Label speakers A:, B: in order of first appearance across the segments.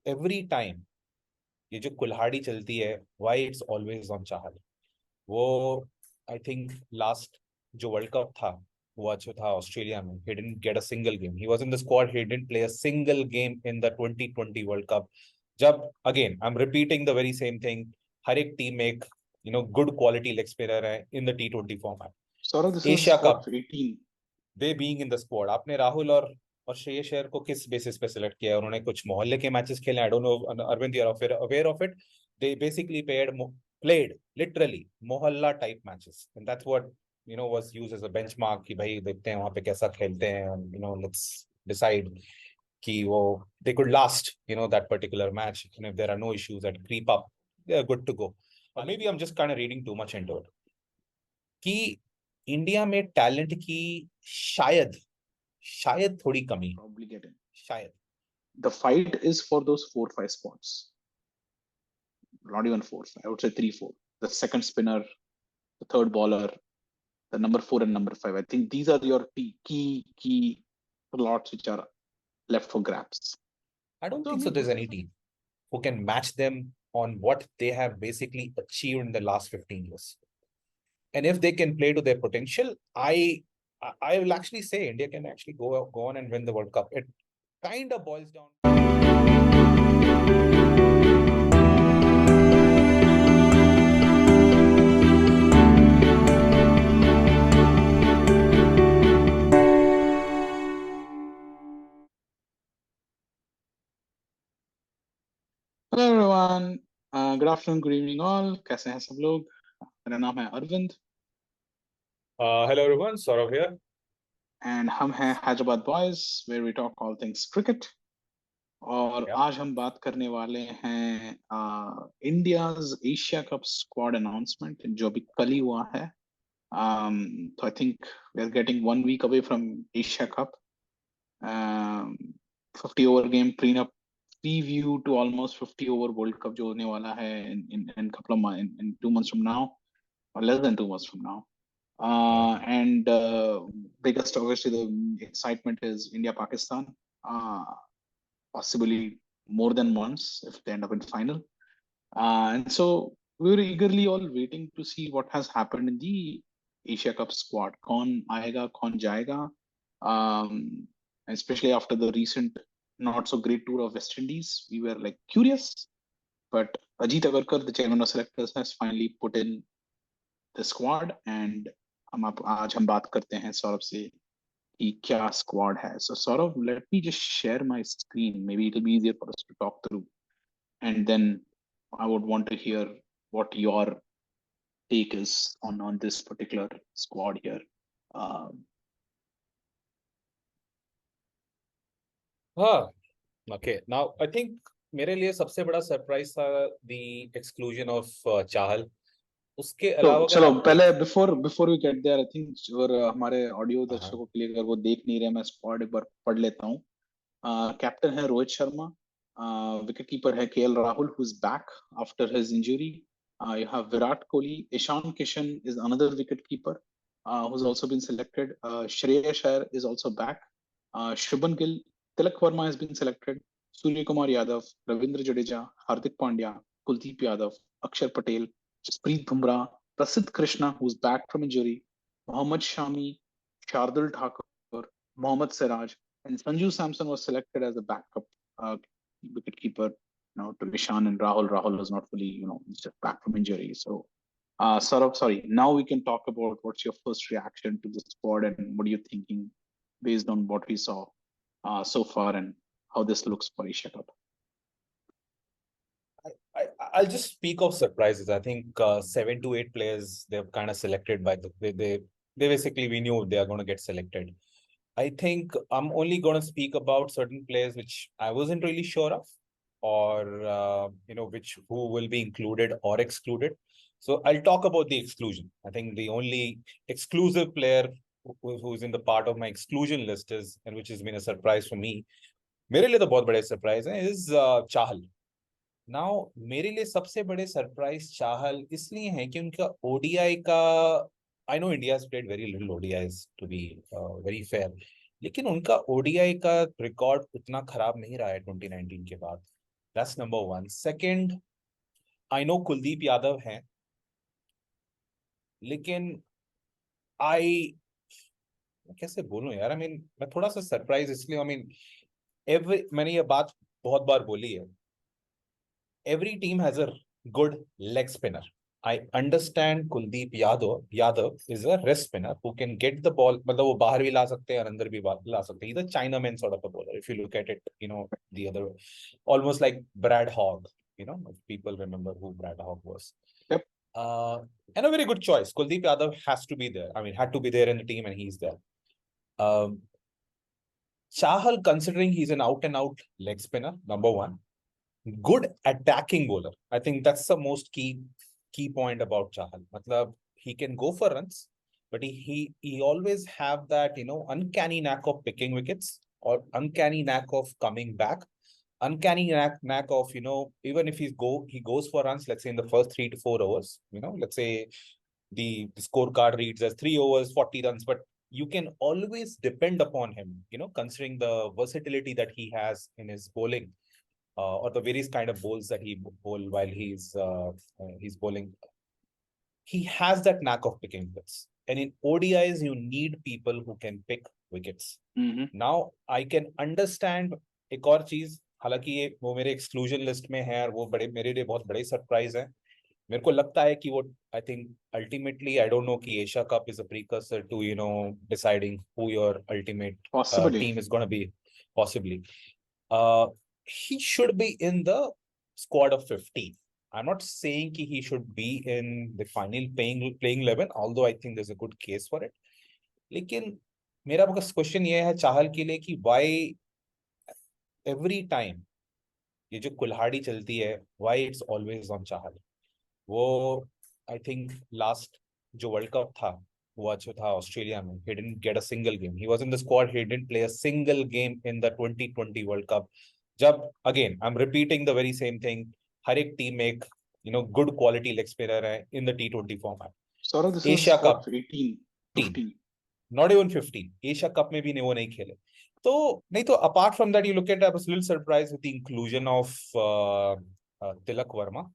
A: every time ये जो कुल्हाड़ी चलती है, why it's always on चाहल. वो आई थिंक लास्ट जो वर्ल्ड कप था वो जो था ऑस्ट्रेलिया में, he didn't get a single game. He was in the squad, he didn't play a single game in the 2020 world cup. जब again I am repeating the very same thing, हर एक team में एक good quality leg spinner है in the टी20 format.
B: Saurav, this is
A: Asia
B: squad
A: cup
B: 18.
A: They being in the squad. आपने राहुल और श्रेयस अय्यर को किस बेसिस पे सिलेक्ट किया है? उन्होंने कुछ मोहल्ले के मैचेस खेले, I don't know Arvind, you are aware of it. They basically played literally मोहल्ला type matches, and that's what was used as a benchmark कि भाई देखते हैं वहां पे कैसा खेलते हैं, लेट्स डिसाइड कि वो they could last that particular match, and if there are no issues that creep up, they are good to go. Or maybe I'm just kind of reading too much into it कि India में talent की शायद शायद थोड़ी कमी,
B: Probably getting.
A: शायद.
B: The fight is for those 4-5 spots. Not even 4. I would say 3-4. The second spinner, the third bowler, the number 4 and number 5. I think these are your key slots which are left for grabs.
A: I don't think so there's any team who can match them on what they have basically achieved in the last 15 years. And if they can play to their potential, I will actually say India can actually go on and win the World Cup. It kind of boils down.
B: Hello everyone. Good afternoon, good evening all. कैसे हैं सब लोग? मेरा नाम है Arvind.
A: Hello everyone, Saurav here.
B: And हम हैं Hyderabad boys, where we talk all things cricket. और
A: Yep.
B: आज हम बात करने वाले हैं India's Asia cup squad announcement जो अभी कल ही हुआ है. So I think we are getting 1 week away from Asia Cup. 50 over game preview to almost 50 over World Cup जो होने वाला है in couple of months, in 2 months from now, or less than 2 months from now. And biggest obviously the excitement is India Pakistan, possibly more than once if they end up in final. And so we were eagerly all waiting to see what has happened in the Asia Cup squad. कौन आएगा, कौन जाएगा? Especially after the recent not so great tour of West Indies, we were like curious. But Ajit Agarkar, the chairman of selectors, has finally put in the squad, and आज हम बात करते हैं सौरभ से कि क्या squad है. So Saurav, let me just share my screen. Maybe it'll be easier for us to talk through, and then I would want to hear what your take is on this particular squad here.
A: हाँ, okay. Now I think मेरे लिए सबसे बड़ा surprise था the exclusion of चाहल. उसके
B: तो
A: अलावा
B: चलो पहले before we get there, I think अगर हमारे ऑडियो दर्शकों के लिए अगर वो देख नहीं रहे, मैं स्क्वाड एक बार पढ़ लेता हूँ. कैप्टन है रोहित शर्मा. विकेट कीपर है KL Rahul, who is back after his injury. You have Virat Kohli. Ishan Kishan is another wicket keeper who's also been selected. Shreyas Iyer is also back. Shubman Gill, Tilak Verma has been selected. Surya Kumar Yadav, Ravindra Jadeja, Hardik Pandya, Kuldeep Yadav, Akshar Patel, Jasprit Bumrah, Prasidh Krishna, who's back from injury, Mohammad Shami, Shardul Thakur, Mohammad Siraj, and Sanju Samson was selected as a backup wicketkeeper, to Ishan and Rahul. Rahul was not fully, just back from injury. So, Saurabh, sorry. Now we can talk about what's your first reaction to the squad and what are you thinking based on what we saw so far and how this looks for Asia Cup.
A: I'll just speak of surprises. I think 7 to 8 players they've kind of selected by they basically, we knew they are going to get selected. I think I'm only going to speak about certain players which I wasn't really sure of, or who will be included or excluded. So I'll talk about the exclusion. I think the only exclusive player who's in the part of my exclusion list is, and which has been a surprise for me, मेरे लिए तो बहुत बड़े surprise है, is Chahal. Now मेरे लिए सबसे बड़े surprise चाहल इसलिए है कि उनका ODI का, I know India has played very little ODIs to be very fair, लेकिन उनका ODI का रिकॉर्ड उतना खराब नहीं रहा है 2019 के बाद. That's number one. Second, I know Kuldeep Yadav है, लेकिन I कैसे बोलूं यार, I mean मैं थोड़ा सा सरप्राइज इसलिए, I mean मैंने ये बात बहुत बार बोली है, every team has a good leg spinner. I understand Kuldeep Yadav is a wrist spinner who can get the ball, मतलब वो बाहर भी ला सकते हैं और अंदर भी ला सकते हैं. He's a Chinaman sort of a bowler. If you look at it, the other way, almost like Brad Hogg. If people remember who Brad Hogg was.
B: Yep.
A: And a very good choice. Kuldeep Yadav has to be there. I mean, had to be there in the team, and he's there. Chahal, considering he's an out-and-out leg spinner, number one. Good attacking bowler. I think that's the most key point about Chahal. Matlab, he can go for runs, but he always have that uncanny knack of picking wickets, or uncanny knack of coming back, uncanny knack of even if he goes for runs, let's say in the first 3 to 4 overs, let's say the scorecard reads as 3 overs 40 runs, but you can always depend upon him, considering the versatility that he has in his bowling. Or the various kind of bowls that he bowl while he's bowling. He has that knack of picking wickets. And in ODIs, you need people who can pick wickets. Now, I can understand एक और चीज, हालांकि ये वो मेरे exclusion list में है और वो मेरे लिए बहुत बड़े सरप्राइज है. मेरे को लगता है कि वो, I think ultimately, I don't know कि Asia cup is a precursor to deciding who your ultimate team is gonna be, possibly. He should be in the squad of 15. I'm not saying he should be in the final playing 11, although I think there's a good case for it. लेकिन मेरा question ये है चाहल के लिए कि why every time ये जो कुल्हाड़ी चलती है, why it's always on चाहल. वो I think लास्ट जो वर्ल्ड कप था हुआ जो था ऑस्ट्रेलिया में, he didn't get a single game. He was in the squad, he didn't play a single game in the 2020 World Cup. जब again I'm repeating the very same thing, हर एक team में एक good quality leg spinner है in the T20 format.
B: Saurav, this
A: Asia
B: is
A: Cup
B: 18, 15.
A: Not even 15. Asia Cup में भी वो नहीं खेले. तो नहीं तो apart from that, you look at, I was a little surprised with the inclusion of Tilak Verma.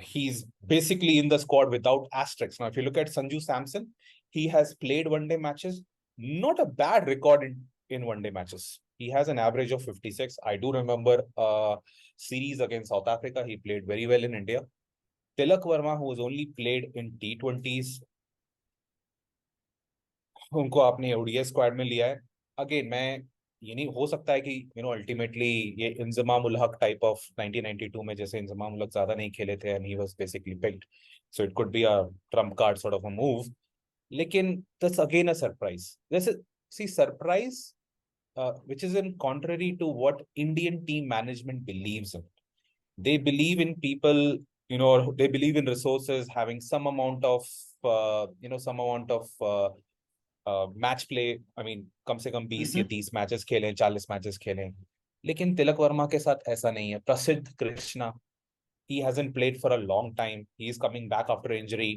A: He's basically in the squad without asterisks. Now, if you look at Sanju Samson, he has played one-day matches. Not a bad record in one-day matches. He has an average of 56. I do remember a series against South Africa. He played very well in India. Tilak Verma, who has only played in T20s, उनको आपने ODI squad में लिया है. Again मैं ये नहीं हो सकता है कि अल्टीमेटली ये इंजमाम उल हक टाइप ऑफ 1992 में जैसे इंजमाम उल हक ज्यादा नहीं खेले थे and he was basically picked, so it could be a Trump card sort of a move. लेकिन दैट्स अगेन अ सरप्राइज. जैसे सी surprise which is in contrary to what Indian team management believes in. They believe in people, they believe in resources, having some amount of match play. I mean कम से कम 20 या 30 matches खेलें, 40 matches खेलें. लेकिन तिलक वर्मा के साथ ऐसा नहीं है. प्रसिद्ध Krishna, he hasn't played for a long time. He is coming back after injury.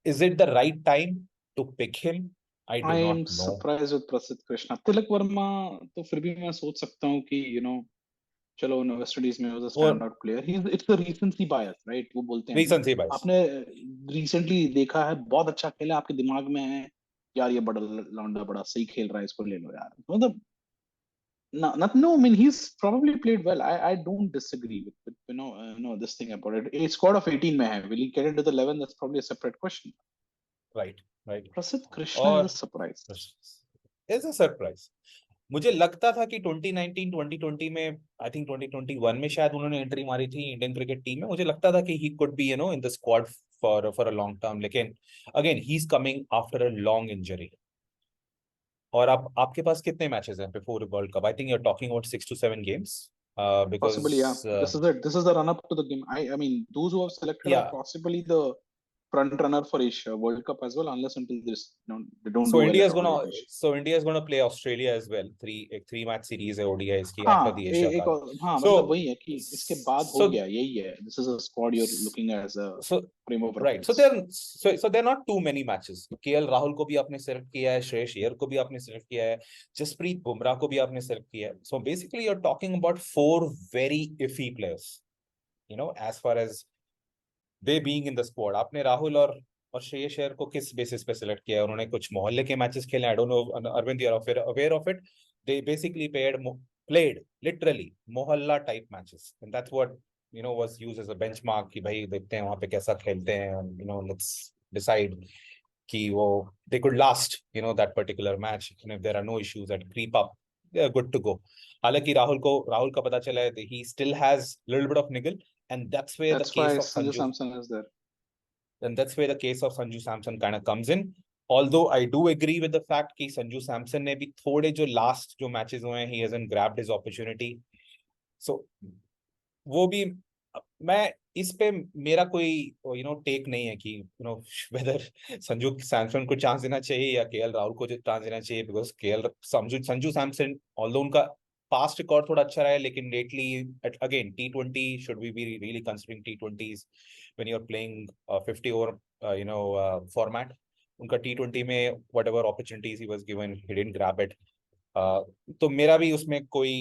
A: Is it the right time to pick him? I do
B: I
A: not
B: am
A: know.
B: surprised with प्रसिद्ध कृष्णा. तिलक वर्मा तो फिर भी मैं सोच सकता हूँ कि चलो वेस्ट इंडीज में was a stand out player. He it's the recency bias, right? वो बोलते हैं ना,
A: Recency bias.
B: आपने रिसेंटली देखा है, बहुत अच्छा खेला, आपके दिमाग में है यार ये बड़ा लौंडा बड़ा सही खेल रहा है, इसको ले लो यार. मतलब no, I mean he's probably played well. I don't disagree with this thing about it. A squad of 18 में है. Will he get into the 11? That's probably a separate question.
A: Right.
B: प्रसिद्ध Krishna is a surprise.
A: Is a surprise. मुझे लगता था कि 2019 2020 में, I think 2021 में शायद उन्होंने एंट्री मारी थी इंडियन क्रिकेट टीम में. मुझे लगता था कि he could be in the squad for a long term. लेकिन again he is coming after a long injury. और आपके पास कितने मैचेस हैं before world cup? I think you are talking about 6 to 7 games.
B: Possibly, yeah. This is it. This is the run up to the game. I mean, those who have selected are
A: yeah,
B: possibly the front runner for Asia World Cup as well, unless until this, they don't
A: So
B: do well
A: India
B: at
A: is
B: all
A: gonna
B: in Asia.
A: so India is gonna play Australia as well. Three match series है ODIs की after
B: हाँ
A: the Asia
B: एक
A: Cup.
B: और हाँ मतलब
A: So
B: वही है कि इसके बाद हो
A: so
B: गया, यही है. This is a squad you're looking as a
A: so
B: frame of
A: right.
B: reference.
A: So there are not too many matches. KL Rahul को भी आपने सेलेक्ट किया है, श्रेयस अय्यर को भी आपने सेलेक्ट किया है, जसप्रीत बुमराह को भी आपने सेलेक्ट किया है. So basically you're talking about four very iffy players. As far as they being in the squad. आपने राहुल और श्रेयस अय्यर को किस बेसिस पे सिलेक्ट किया है? उन्होंने कुछ मोहल्ले के मैचेस खेले. I don't know Arvind, you are aware of it. They basically played literally mohalla type matches, and that's what was used as a benchmark कि भाई देखते हैं वहां पे कैसा खेलते हैं, and let's decide कि वो they could last that particular match, and if there are no issues that creep up, they are good to go. हालांकि राहुल का पता चला है he still has a little bit of niggle, and that's where the
B: That's why
A: case of
B: Sanju Samson is there.
A: then that's where the case of Sanju Samson kind of comes in. Although I do agree with the fact कि Sanju Samson ने भी थोड़े जो last जो matches हुए हैं, he hasn't grabbed his opportunity. So वो भी मैं इस पे मेरा कोई टेक नहीं है कि वेदर संजू सैमसन को चांस देना चाहिए या केएल राहुल को चांस देना चाहिए, बिकॉज संजू सैमसन ऑल्दो उनका पास्ट रिकॉर्ड थोड़ा अच्छा रहा है, लेकिन lately again T20 should we be really considering T20s when you are playing 50 over format. उनका T20 में whatever opportunities he was given, he didn't grab it. तो मेरा भी उसमें कोई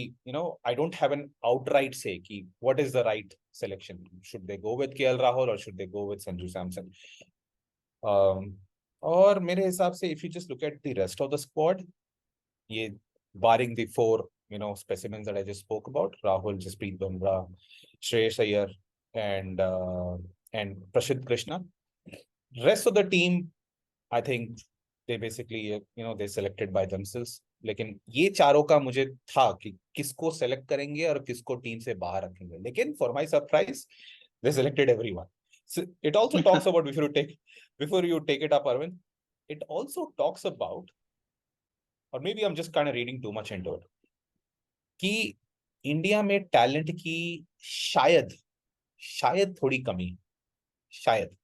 A: I don't have an outright say कि what is the right selection, should they go with KL Rahul और should they go with Sanju Samson. और मेरे हिसाब से if you just look at the rest of the squad, ये barring the four specimens that I just spoke about, Rahul, Jasprit Bumrah, Shreyas Iyer, and Prashid Krishna, rest of the team I think they basically they selected by themselves. लेकिन ये चारों का मुझे था कि किसको select करेंगे और किसको टीम से बाहर रखेंगे, लेकिन for my surprise they selected everyone. So it also talks about, before you take it up, Arvind, it also talks about, or maybe I'm just kind of reading too much into it, कि India में talent की शायद थोड़ी कमी, शायद.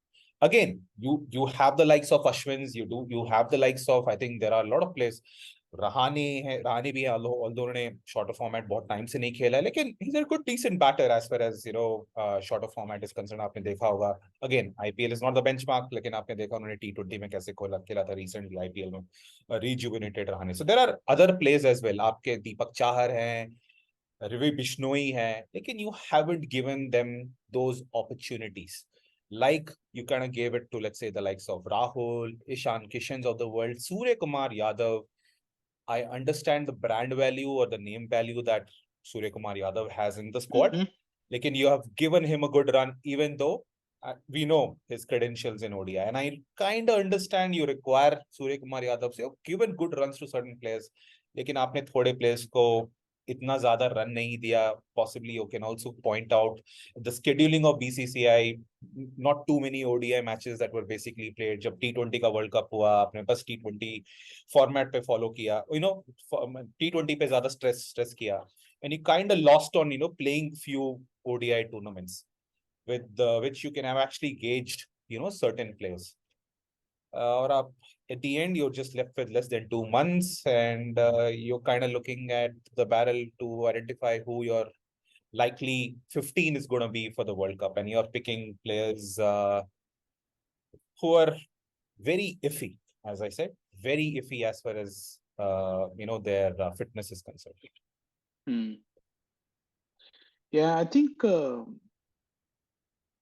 A: Again, you have the likes of Ashwins, you have the likes of, I think there are a lot of players. Rahane भी है, although उन्होंने शॉर्टर फॉर्मेट बहुत टाइम से नहीं खेला है, लेकिन he's a good decent batter as far as shorter format is concerned. आपने देखा होगा, again IPL is not the benchmark, लेकिन आपने देखा उन्होंने T20 में कैसे खेला था रिसेंटली IPL में, rejuvenated Rahane. So there are other players as well. आपके दीपक चाहर हैं, रवि बिश्नोई हैं, लेकिन you haven't given them those opportunities. Like you kind of gave it to, let's say, the likes of Rahul, Ishan Kishans of the world, Surya Kumar Yadav. I understand the brand value or the name value that Surya Kumar Yadav has in the squad.
B: Mm-hmm.
A: Lekin you have given him a good run, even though we know his credentials in ODI. And I kind of understand you require Surya Kumar Yadav. So you've given good runs to certain players. लेकिन आपने थोड़े players को इतना ज्यादा run नहीं दिया. Possibly you can also point out the scheduling of BCCI, not too many ODI matches that were basically played. जब T20 का वर्ल्ड कप हुआ, आपने बस T20 फॉर्मेट पे फॉलो किया, T20 पे ज्यादा स्ट्रेस किया, and you kind of lost on playing few ODI tournaments with which you can have actually gauged certain players. Or at the end, you're just left with less than 2 months, and you're kind of looking at the barrel to identify who your likely 15 is going to be for the World Cup, and you're picking players who are very iffy, as I said, very iffy as far as their fitness is concerned.
B: Yeah, I think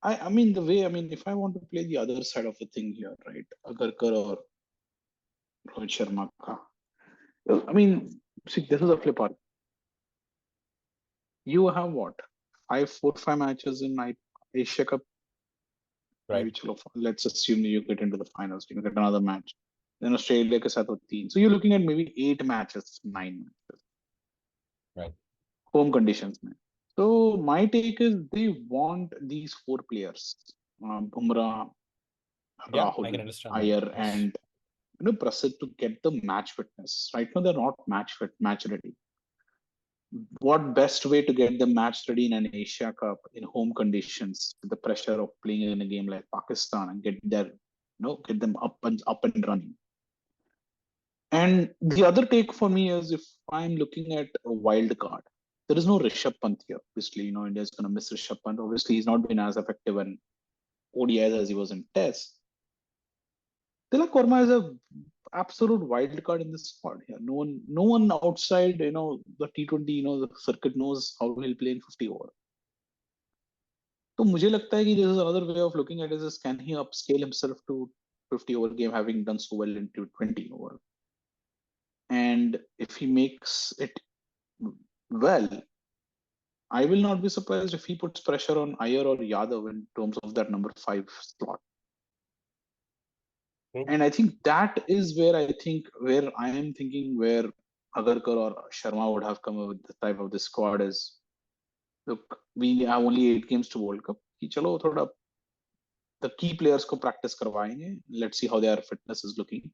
B: I mean the way, if I want to play the other side of the thing here, right? Agarkar or Rohit Sharma ka. I mean, see, this is a flip part. You have what? 4-5 matches in Asia Cup.
A: Right.
B: Maybe, let's assume you get into the finals, you get another match. Then Australia ke sath 3. So you're looking at maybe 8 matches, 9 matches.
A: Right.
B: Home conditions, man. So my take is they want these 4 players, Bumrah, Rahul,
A: I can understand
B: Iyer,
A: that. Yes.
B: and Prasid, to get the match fitness. Right now they're not match ready. what best way to get the match ready in an Asia Cup in home conditions with the pressure of playing in a game like Pakistan and get their, get them up and running. And the other take for me is if I'm looking at a wild card, there is no Rishabh Pant here. Obviously, India's going to miss Rishabh Pant. Obviously, he's not been as effective in ODIs as he was in Tests. Tilak Verma is a absolute wild card in this squad here. No one outside, the T20, the circuit knows how he'll play in 50 over. तो मुझे लगता है कि this is another way of looking at it is can he upscale himself to 50 over game having done so well into 20 over. And if he makes it well, I will not be surprised if he puts pressure on Iyer or Yadav in terms of that number 5 slot. And I think that is where I am thinking where Agarkar or Sharma would have come up with the type of the squad is, look, we have only 8 games to World Cup. कि चलो थोड़ा the key players को practice करवाएंगे. Let's see how their fitness is looking.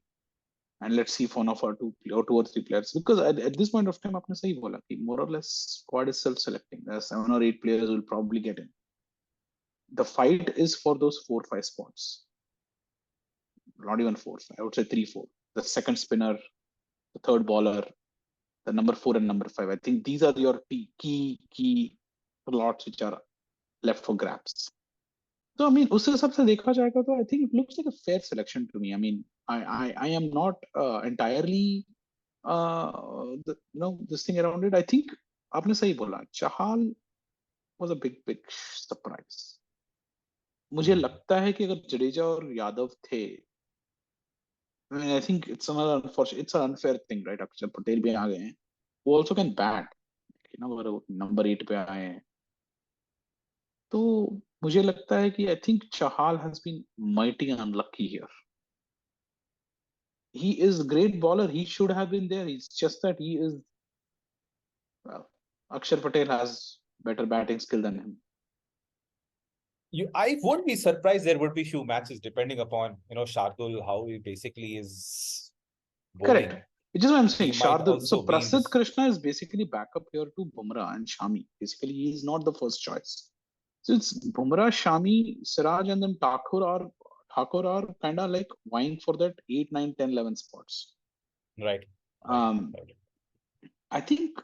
B: And let's see if one of our two or three players, because at this point of time, आपने सही बोला कि more or less squad is self-selecting. There are 7 or 8 players who will probably get in. The fight is for those 4-5 spots. Not even 4, I would say 3-4. The second spinner, the third bowler, the number 4 and number 5. I think these are your key slots which are left for grabs. So I mean, उस हिसाब से देखा जाएगा तो I think it looks like a fair selection to me. I mean, I am not entirely this thing around it. I think आपने सही बोला. Chahal was a big surprise. मुझे लगता है कि अगर जडेजा और यादव थे, I mean, I think it's another unfortunate, it's an unfair thing, right? अक्षर पटेल भी आ गए हैं, वो also can bat, अगर number 8 पे आए हैं, तो मुझे लगता है कि I think Chahal has been mighty unlucky here. He is a great bowler. He should have been there. It's just that he is, well, Akshar Patel has better batting skill than him.
A: I won't be surprised there would be few matches depending upon, Shardul, how he basically is bowling.
B: Correct. Which is what I'm saying.
A: He might
B: Shardul.
A: also
B: So
A: be in
B: Prasidh
A: this-
B: Krishna is basically backup here to Bumrah and Shami. Basically, he is not the first choice. So it's Bumrah, Shami, Siraj, and then Thakur are kind of like vying for that 8, 9, 10, 11 spots.
A: Right.
B: Right. I think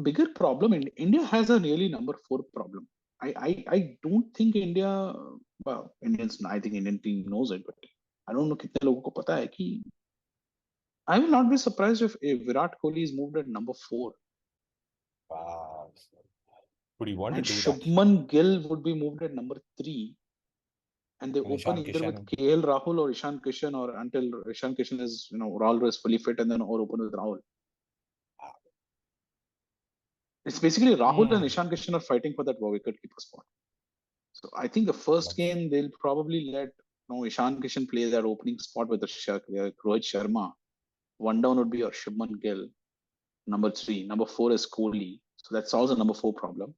B: bigger problem in India has a really number 4 problem. I don't think India, well, I think Indian team knows it, but I don't know कितने लोगों को पता है कि I will not be surprised if Virat Kohli is moved at number 4.
A: Wow. Would you want
B: and
A: to do that?
B: Shubman Gill would be moved at number 3. And they
A: And
B: open
A: Ishan
B: either with
A: Kishan.
B: KL Rahul or Ishan Kishan, or until Ishan Kishan is, Rahul is fully fit, and then or open with Rahul. It's basically Rahul and Ishan Kishan are fighting for that wicket-keeper spot. So I think the first game they'll probably let Ishan Kishan play that opening spot with Rohit Sharma. One down would be your Shubman Gill. Number 3. Number 4 is Kohli. So that solves the number 4 problem.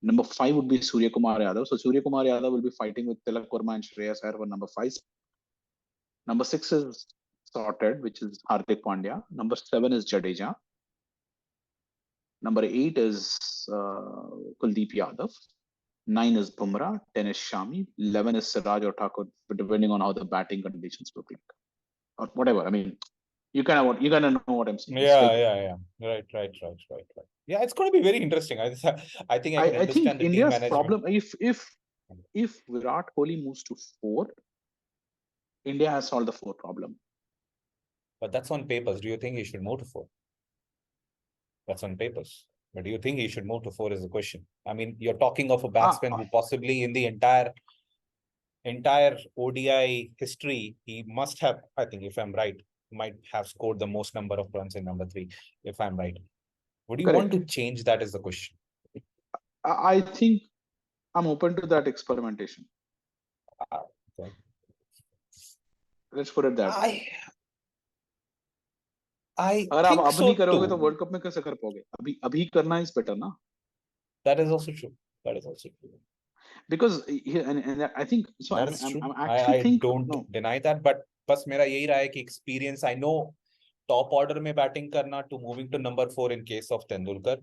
B: Number 5 would be Surya Kumar Yadav. So Surya Kumar Yadav will be fighting with Tilak Verma and Shreyas Iyer for number 5. Number 6 is sorted, which is Hardik Pandya. Number 7 is Jadeja. Number 8 is Kuldeep Yadav. 9 is Bumrah. 10 is Shami. 11 is Siraj or Thakur, depending on how the batting conditions look like, or whatever. I mean, you kind of know what I'm saying.
A: Yeah. Right. Yeah, it's going to be very interesting. I think I can understand
B: think
A: the
B: India's
A: team management.
B: problem, if Virat Kohli moves to 4, India has solved the 4 problem.
A: But that's on papers. Do you think he should move to 4? That's on papers. But do you think he should move to 4 is the question. I mean, you're talking of a batsman who possibly in the entire ODI history, he must have, I think if I'm right, might have scored the most number of runs in number 3, if I'm right. Would you want to change that is the question?
B: I think I'm open to that experimentation.
A: Okay.
B: Let's put it that way.
A: अगर आप अब नहीं करोगे
B: तो world cup में कैसे कर पाओगे? अभी करना is better, ना?
A: That is also true.
B: Because and I think so. I'm actually
A: I don't deny that, but बस मेरा यही रहा है कि experience. I know top order में batting करना to moving to number 4 in case of Tendulkar.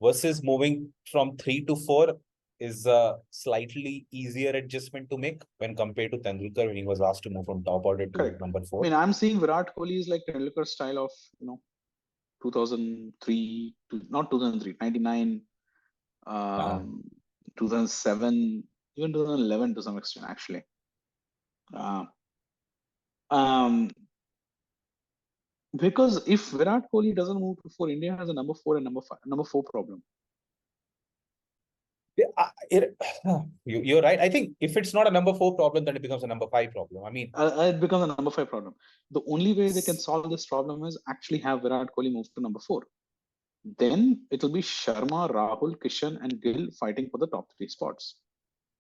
A: versus moving from 3 to 4 is a slightly easier adjustment to make when compared to Tendulkar when he was asked to move from top order to
B: Correct.
A: number
B: I
A: 4.
B: mean, I'm seeing Virat Kohli is like Tendulkar style of, 2003 to not 2003, 99,
A: Yeah.
B: 2007, even 2011 to some extent, actually. Uh, um, because if Virat Kohli doesn't move to 4, India has a number 4 and number 4 problem.
A: Yeah, you're right. I think if it's not a number 4 problem, then it becomes a number 5 problem. I mean,
B: It becomes a number 5 problem. The only way they can solve this problem is actually have Virat Kohli move to number 4. Then it will be Sharma, Rahul, Kishan, and Gill fighting for the top 3 spots.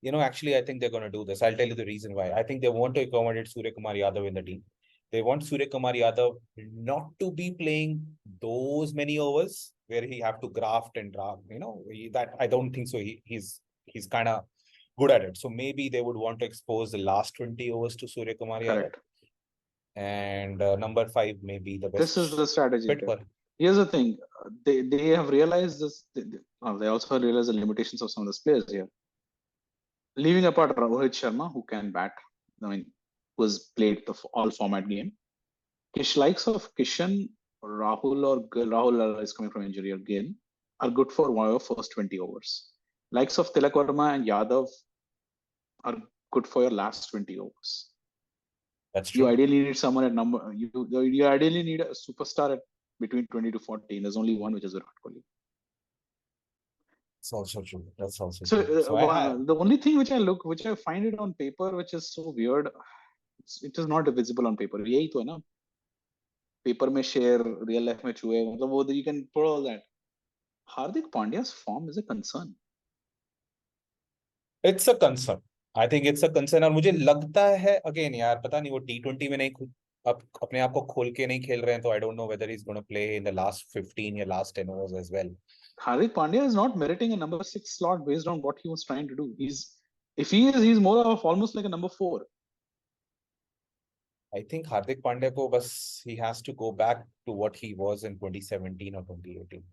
A: actually, I think they're going to do this. I'll tell you the reason why. I think they want to accommodate Surya Kumar Yadav in the team. They want Surya Kumar Yadav not to be playing those many overs where he have to graft and draft. That I don't think so. He's kind of good at it. So maybe they would want to expose the last 20 overs to Surya Kumar Yadav.
B: Correct.
A: And number 5 may be the best.
B: This is the strategy.
A: fit for him.
B: Here's the thing. They have realized this. They also realize the limitations of some of these players here. Leaving apart Rohit Sharma, who can bat, I mean, who has played the all format game. Likes of Kishan, Rahul or Rahul is coming from injury again, are good for one of first 20 overs. Likes of Tilak Verma and Yadav are good for your last 20 overs.
A: That's true.
B: You ideally need someone at number. You ideally need a superstar at between 20 to 40. There's only one, which is Virat Kohli.
A: That's also true. That's also
B: so,
A: true. So
B: the only thing which I find it on paper, which is so weird, it is not visible on paper. यही तो है ना. Paper में share, real life में चूहे. मतलब वो you can put all that. Hardik Pandya's form is a concern.
A: It's a concern. I think it's a concern. और मुझे लगता है again यार पता नहीं वो T20 में नहीं अपने आप को खोल के नहीं खेल रहे हैं तो I don't know whether he's going to play in the last 15 or last 10 overs as well.
B: Hardik Pandya is not meriting a number 6 slot based on what he was trying to do. He's more of almost like a number 4.
A: I think Hardik Pandya ko bas he has to go back to what he was in 2017 or 2018.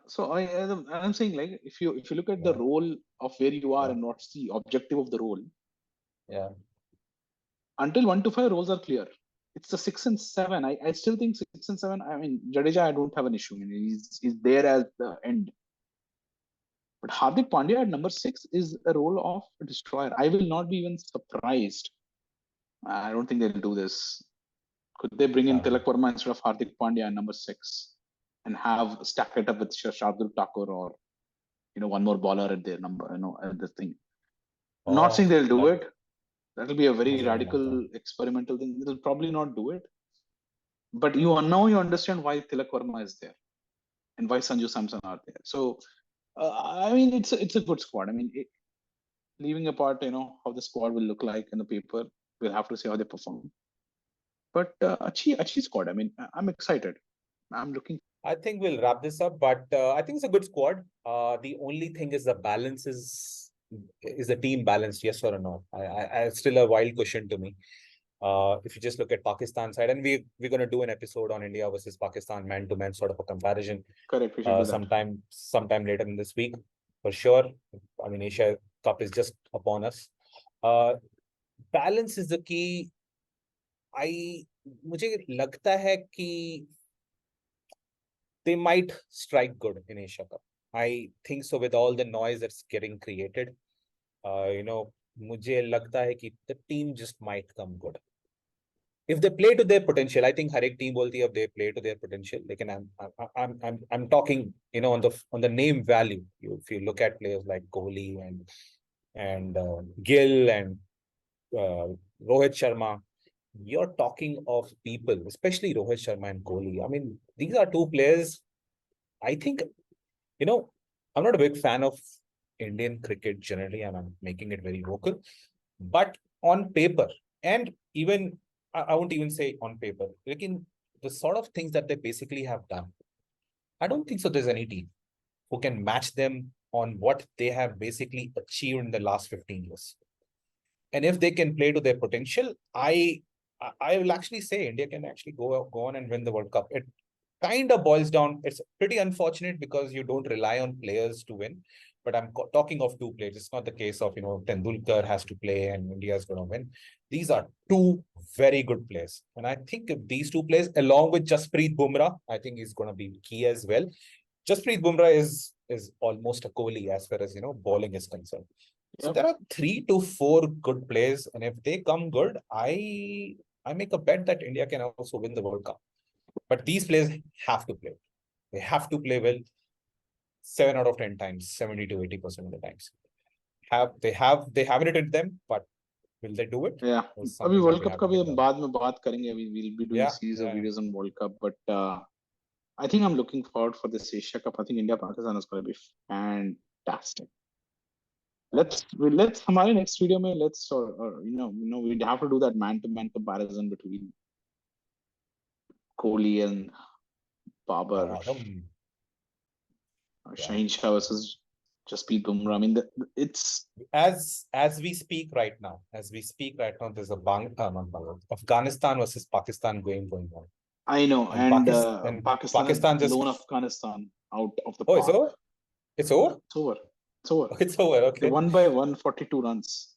B: So I'm saying, like, if you look at the role of where you are and what's the objective of the role, until 1 to 5 roles are clear, it's the 6 and 7. I still think 6 and 7. I mean, Jadeja, I don't have an issue. I mean, he's there as the end. But Hardik Pandya at number 6 is a role of a destroyer. I will not be even surprised. I don't think they'll do this. Could they bring in Tilak Verma instead of Hardik Pandya at number 6? And have stack it up with Shardul Thakur or one more bowler at their number, at the thing. I'm not saying they'll do it. That'll be a very radical experimental thing. They'll probably not do it. But now you understand why Tilak Verma is there and why Sanju Samson are there. So I mean, it's a good squad. I mean, leaving apart how the squad will look like in the paper, we'll have to see how they perform. But Achi squad. I mean, I'm excited. I'm looking.
A: I think we'll wrap this up, but I think it's a good squad. The only thing is the balance is the team balanced, yes or no? I still a wild question to me. If you just look at Pakistan side, and we're going to do an episode on India versus Pakistan man-to-man sort of a comparison.
B: Correct. We should do that.
A: Sometime later in this week, for sure. I mean, Asia Cup is just upon us. Balance is the key. मुझे लगता है कि they might strike good in Asia Cup. I think so with all the noise that's getting created. मुझे लगता है कि the team just might come good. If they play to their potential, I think हर एक team बोलती है if they play to their potential. लेकिन I'm talking on the name value. If you look at players like Kohli and Gill and Rohit Sharma, you're talking of people, especially Rohit Sharma and Kohli. I mean, these are two players. I think, I'm not a big fan of Indian cricket generally, and I'm making it very vocal. But on paper, and even, I won't even say on paper, like in the sort of things that they basically have done, I don't think so there's any team who can match them on what they have basically achieved in the last 15 years. And if they can play to their potential, I will actually say India can actually go on and win the World Cup. kind of boils down. It's pretty unfortunate because you don't rely on players to win. But I'm talking of two players. It's not the case of, Tendulkar has to play and India is going to win. These are two very good players. And I think if these two players, along with Jasprit Bumrah, I think is going to be key as well. Jasprit Bumrah is almost a Kohli as far as, bowling is concerned. So
B: Yep.
A: there are 3 to 4 good players. And if they come good, I make a bet that India can also win the World Cup. But these players have to play. They have to play well 7 out of 10 times, 70 to 80% of the times. They have it in them, but will they do it?
B: Yeah.
A: Is
B: अभी
A: something that
B: world
A: we
B: cup
A: have
B: का
A: to
B: भी
A: figure
B: हम
A: out.
B: बाद में बात करेंगे. We will be doing
A: Yeah,
B: series of
A: yeah.
B: videos on World Cup, but I think I'm looking forward for this Asia Cup. I think India Pakistan is going to be fantastic. Let's हमारे next video में let's we have to do that man-to-man comparison between Kohli and Babar,
A: Yeah.
B: Shaheen Shah versus Jasprit Bumrah. I mean, it's
A: As we speak right now, there's a Afghanistan versus Pakistan game going on.
B: I know,
A: And
B: Pakistan has
A: Pakistan just
B: blown Afghanistan out of the
A: Oh,
B: park.
A: it's over?
B: It's over. It's over.
A: It's over.
B: They
A: Okay.
B: won by 142 runs.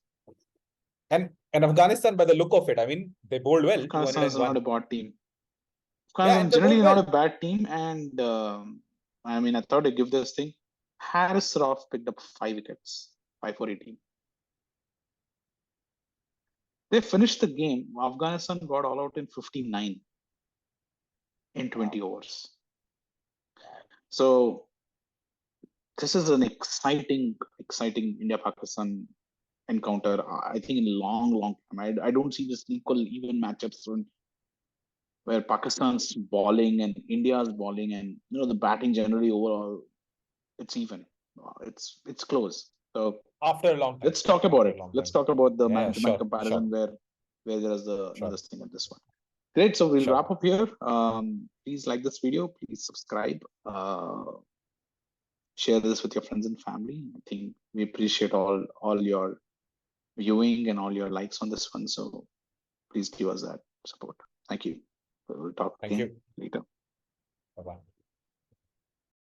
A: And Afghanistan, by the look of it, I mean, they bowled well.
B: Afghanistan is not a
A: 201.
B: bad team.
A: Yeah,
B: Afghanistan
A: and they
B: generally
A: bowled
B: not
A: well.
B: a bad team, and I mean, I thought I'd give this thing. Harris Saurav picked up 5 wickets, 5 for 18. They finished the game. Afghanistan got all out in 59 in 20 overs. So this is an exciting India-Pakistan encounter. I think in a long time. I don't see this equal even matchups where Pakistan's bowling and India's bowling, and the batting generally overall, it's even. It's close. So
A: After a long time.
B: let's talk about it. Let's talk about the
A: Yeah,
B: man-to-man
A: sure,
B: comparison
A: sure.
B: where there is
A: Sure.
B: this thing at this one. Great. So we'll
A: Sure.
B: wrap up here. Please like this video. Please subscribe. Share this with your friends and family. I think we appreciate all your viewing and all your likes on this one. So please give us that support. Thank you. We'll talk
A: Thank
B: again
A: you.
B: later.
A: Bye-bye.